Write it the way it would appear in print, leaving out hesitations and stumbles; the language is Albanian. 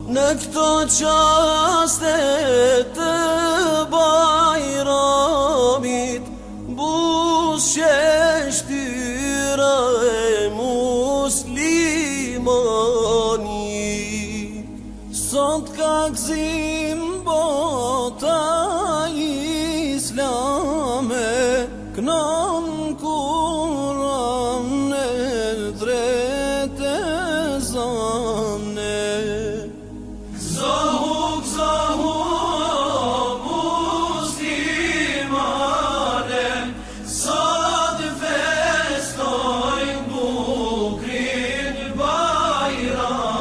Në këto qaste të bajramit, bushe shtyra e muslimanit. Sot ka gzim bota islame, kënon Kur'an e drejtë e zane. Zahuk, muslimane, sot festojnë bukrin bajrame.